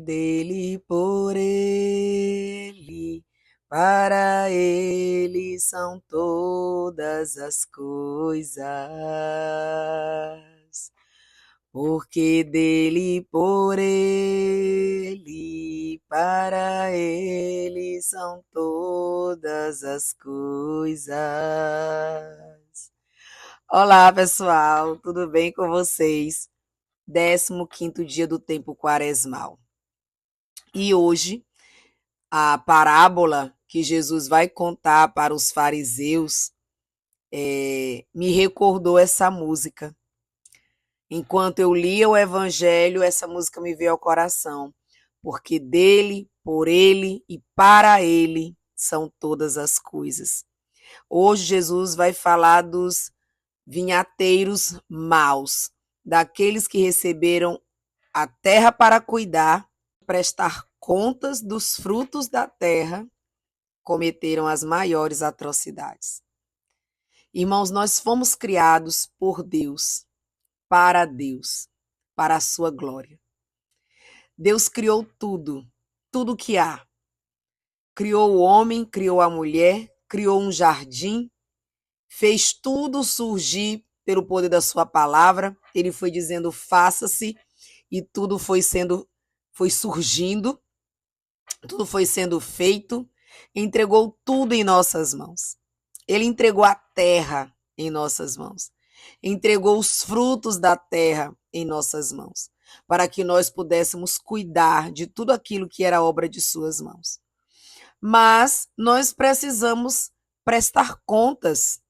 dele, por ele, para ele são todas as coisas. Porque dele, por ele, para ele são todas as coisas. Olá, pessoal, tudo bem com vocês? 15º dia do tempo quaresmal. E hoje, a parábola que Jesus vai contar para os fariseus me recordou essa música. Enquanto eu lia o evangelho, essa música me veio ao coração. Porque dele, por ele e para ele são todas as coisas. Hoje Jesus vai falar dos vinhateiros maus, daqueles que receberam a terra para cuidar, prestar contas dos frutos da terra, cometeram as maiores atrocidades. Irmãos, nós fomos criados por Deus, para a sua glória. Deus criou tudo, tudo que há. Criou o homem, criou a mulher, criou um jardim, fez tudo surgir pelo poder da sua palavra. Ele foi dizendo, faça-se, e tudo foi surgindo, tudo foi sendo feito, entregou tudo em nossas mãos. Ele entregou a terra em nossas mãos, entregou os frutos da terra em nossas mãos, para que nós pudéssemos cuidar de tudo aquilo que era obra de suas mãos. Mas nós precisamos prestar contas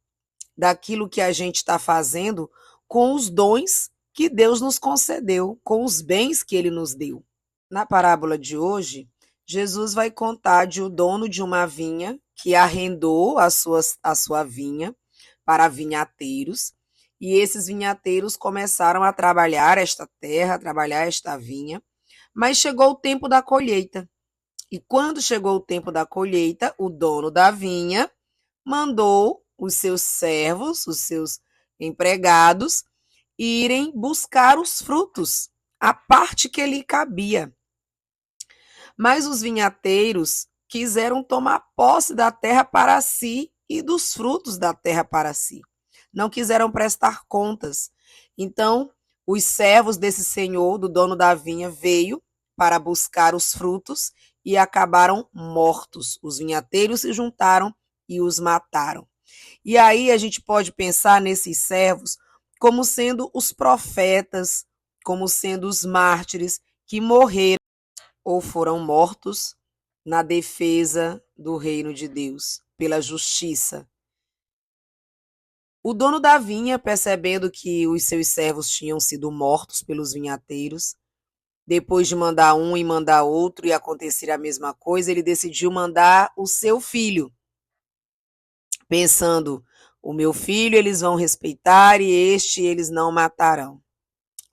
daquilo que a gente está fazendo com os dons que Deus nos concedeu, com os bens que ele nos deu. Na parábola de hoje, Jesus vai contar de o dono de uma vinha que arrendou a sua vinha para vinhateiros, e esses vinhateiros começaram a trabalhar esta terra, a trabalhar esta vinha, mas chegou o tempo da colheita. E quando chegou o tempo da colheita, o dono da vinha mandou os seus servos, os seus empregados, irem buscar os frutos, a parte que lhe cabia. Mas os vinhateiros quiseram tomar posse da terra para si e dos frutos da terra para si. Não quiseram prestar contas. Então, os servos desse senhor, do dono da vinha, veio para buscar os frutos e acabaram mortos. Os vinhateiros se juntaram e os mataram. E aí a gente pode pensar nesses servos como sendo os profetas, como sendo os mártires que morreram ou foram mortos na defesa do reino de Deus, pela justiça. O dono da vinha, percebendo que os seus servos tinham sido mortos pelos vinhateiros, depois de mandar um e mandar outro e acontecer a mesma coisa, ele decidiu mandar o seu filho, pensando, o meu filho eles vão respeitar e este eles não matarão.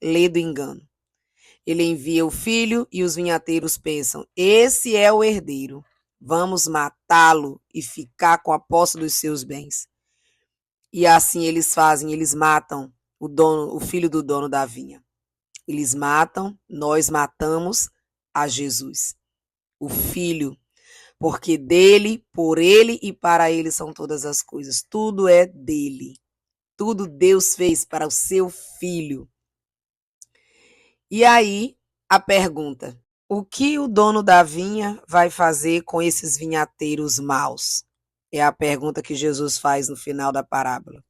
Lê do engano. Ele envia o filho e os vinhateiros pensam, esse é o herdeiro, vamos matá-lo e ficar com a posse dos seus bens. E assim eles fazem, eles matam o filho do dono da vinha. Eles matam, nós matamos a Jesus, o filho, porque dele, por ele e para ele são todas as coisas. Tudo é dele. Tudo Deus fez para o seu filho. E aí, a pergunta, o que o dono da vinha vai fazer com esses vinhateiros maus? É a pergunta que Jesus faz no final da parábola.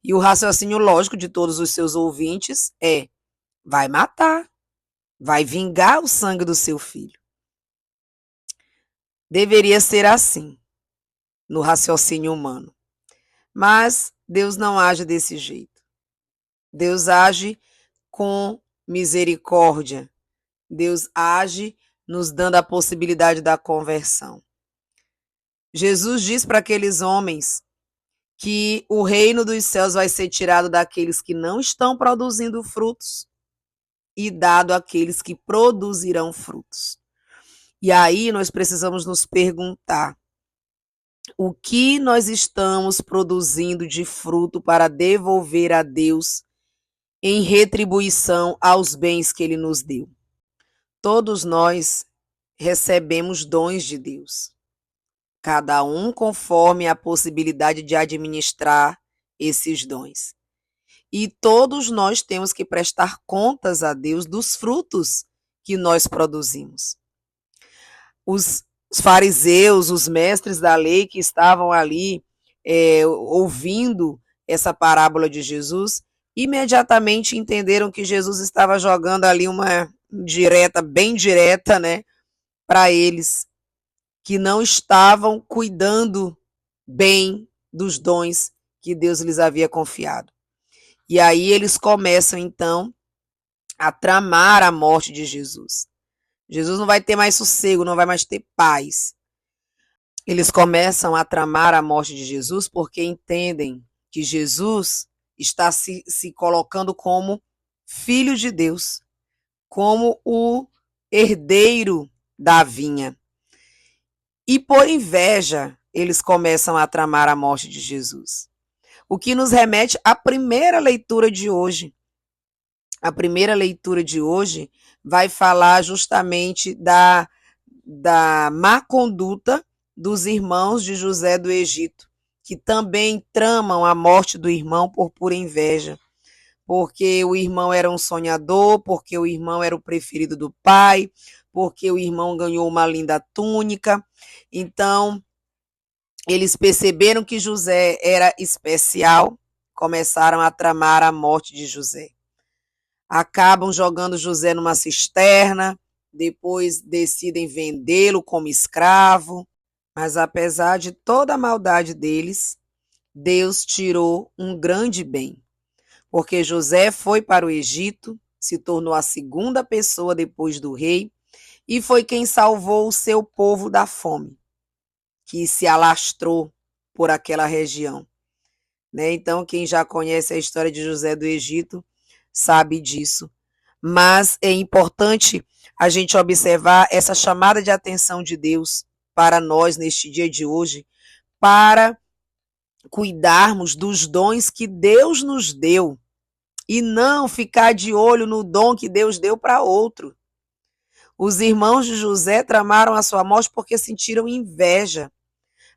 E o raciocínio lógico de todos os seus ouvintes é, vai matar, vai vingar o sangue do seu filho. Deveria ser assim, no raciocínio humano. Mas Deus não age desse jeito. Deus age com misericórdia. Deus age nos dando a possibilidade da conversão. Jesus diz para aqueles homens que o reino dos céus vai ser tirado daqueles que não estão produzindo frutos e dado àqueles que produzirão frutos. E aí nós precisamos nos perguntar, o que nós estamos produzindo de fruto para devolver a Deus em retribuição aos bens que ele nos deu? Todos nós recebemos dons de Deus, cada um conforme a possibilidade de administrar esses dons. E todos nós temos que prestar contas a Deus dos frutos que nós produzimos. Os fariseus, os mestres da lei que estavam ali ouvindo essa parábola de Jesus, imediatamente entenderam que Jesus estava jogando ali uma direta, bem direta, né, para eles, que não estavam cuidando bem dos dons que Deus lhes havia confiado. E aí eles começam, então, a tramar a morte de Jesus. Jesus não vai ter mais sossego, não vai mais ter paz. Eles começam a tramar a morte de Jesus porque entendem que Jesus está se colocando como filho de Deus, como o herdeiro da vinha. E por inveja, eles começam a tramar a morte de Jesus. O que nos remete à primeira leitura de hoje. A primeira leitura de hoje vai falar justamente da má conduta dos irmãos de José do Egito, que também tramam a morte do irmão por pura inveja. Porque o irmão era um sonhador, porque o irmão era o preferido do pai, porque o irmão ganhou uma linda túnica. Então, eles perceberam que José era especial, começaram a tramar a morte de José. Acabam jogando José numa cisterna, depois decidem vendê-lo como escravo. Mas apesar de toda a maldade deles, Deus tirou um grande bem. Porque José foi para o Egito, se tornou a segunda pessoa depois do rei, e foi quem salvou o seu povo da fome, que se alastrou por aquela região. Né? Então, quem já conhece a história de José do Egito sabe disso. Mas é importante a gente observar essa chamada de atenção de Deus para nós neste dia de hoje, para cuidarmos dos dons que Deus nos deu e não ficar de olho no dom que Deus deu para outro. Os irmãos de José tramaram a sua morte porque sentiram inveja.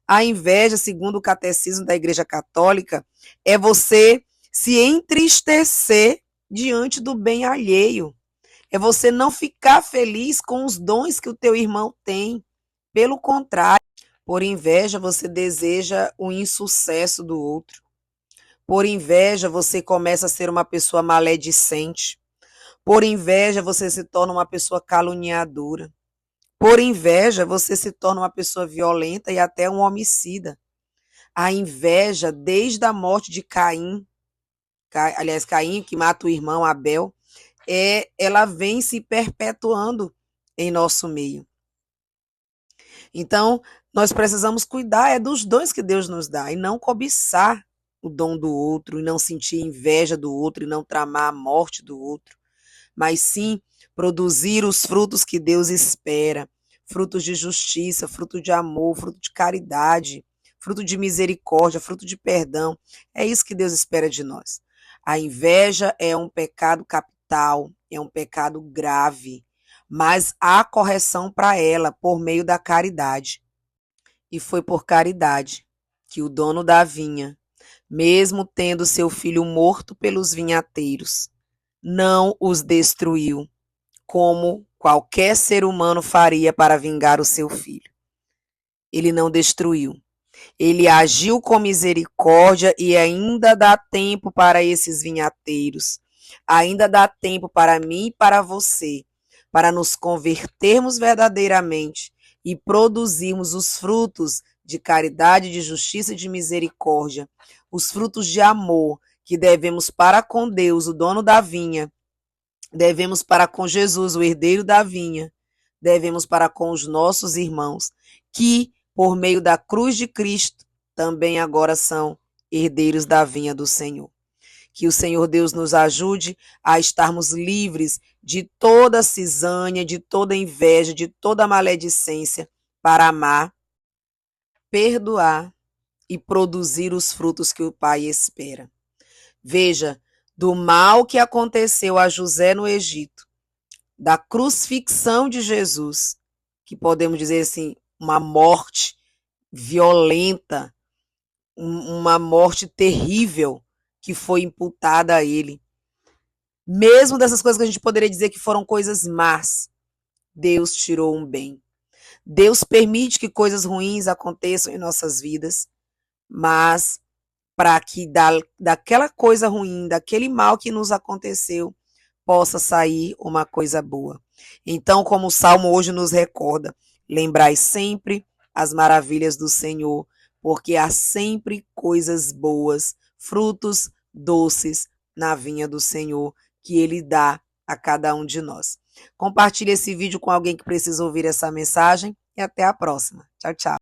A inveja, segundo o catecismo da Igreja Católica, é você se entristecer diante do bem alheio. É você não ficar feliz com os dons que o teu irmão tem. Pelo contrário, por inveja você deseja o insucesso do outro. Por inveja você começa a ser uma pessoa maledicente. Por inveja você se torna uma pessoa caluniadora. Por inveja você se torna uma pessoa violenta e até um homicida. A inveja, desde a morte de Caim, Caim que mata o irmão Abel, ela vem se perpetuando em nosso meio. Então, nós precisamos cuidar dos dons que Deus nos dá e não cobiçar o dom do outro, e não sentir inveja do outro, e não tramar a morte do outro, mas sim produzir os frutos que Deus espera, frutos de justiça, fruto de amor, fruto de caridade, fruto de misericórdia, fruto de perdão. É isso que Deus espera de nós. A inveja é um pecado capital, é um pecado grave, mas há correção para ela por meio da caridade. E foi por caridade que o dono da vinha, mesmo tendo seu filho morto pelos vinhateiros, não os destruiu, como qualquer ser humano faria para vingar o seu filho. Ele não destruiu. Ele agiu com misericórdia e ainda dá tempo para esses vinhateiros. Ainda dá tempo para mim e para você, para nos convertermos verdadeiramente e produzirmos os frutos de caridade, de justiça e de misericórdia, os frutos de amor que devemos para com Deus, o dono da vinha, devemos para com Jesus, o herdeiro da vinha, devemos para com os nossos irmãos, que, por meio da cruz de Cristo, também agora são herdeiros da vinha do Senhor. Que o Senhor Deus nos ajude a estarmos livres de toda cisânia, de toda inveja, de toda maledicência, para amar, perdoar e produzir os frutos que o Pai espera. Veja, do mal que aconteceu a José no Egito, da crucifixão de Jesus, que podemos dizer assim, uma morte violenta, uma morte terrível que foi imputada a ele. Mesmo dessas coisas que a gente poderia dizer que foram coisas más, Deus tirou um bem. Deus permite que coisas ruins aconteçam em nossas vidas, mas para que daquela coisa ruim, daquele mal que nos aconteceu, possa sair uma coisa boa. Então, como o Salmo hoje nos recorda, lembrai sempre as maravilhas do Senhor, porque há sempre coisas boas, frutos doces na vinha do Senhor, que Ele dá a cada um de nós. Compartilhe esse vídeo com alguém que precisa ouvir essa mensagem e até a próxima. Tchau, tchau.